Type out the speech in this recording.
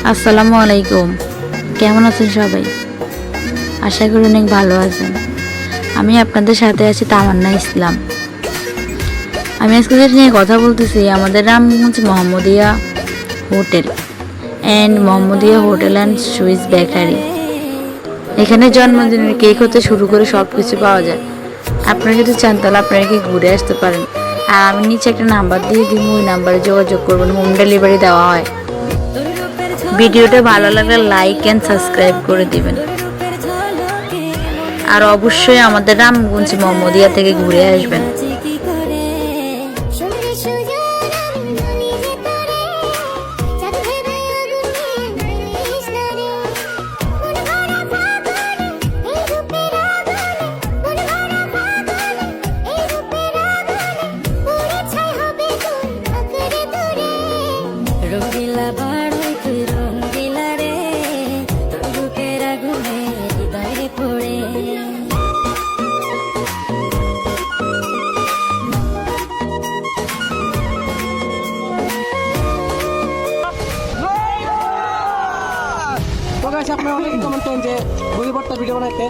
আসসালামু আলাইকুম। কেমন আছেন সবাই? আশা করি অনেক ভালো আছেন। আমি আপনাদের সাথে আছি তামান্না ইসলাম। আমি আজকে যেটা নিয়ে কথা বলতেছি, আমাদের Ramganj Mohammadia hotel and Mohammadia hotel and Swiss bakery. এখানে জন্মদিনের কেক হতে শুরু করে সব কিছু পাওয়া যায়। আপনারা যদি চান তাহলে আপনারা কি ঘুরে আসতে পারেন। আর আমি নিচে একটা নাম্বার দিয়ে দিব, ওই নাম্বারে যোগাযোগ করবেন। হোম ডেলিভারি দেওয়া হয়। ভিডিওটা ভালো লাগলে লাইক অ্যান্ড সাবস্ক্রাইব করে দিবেন। আর অবশ্যই আমাদের রামগঞ্জ মোহাম্মদিয়া থেকে ঘুরে আসবেন। রঙ্গিলা বাড়াই তুই রঙ্গিলা রে, তোর বুকের আগুনে হৃদয়ে পড়ে। তো গাইস আপনারা অনেকে কমেন্ট করেন যে বই ভর্তা ভিডিও বানাইতে।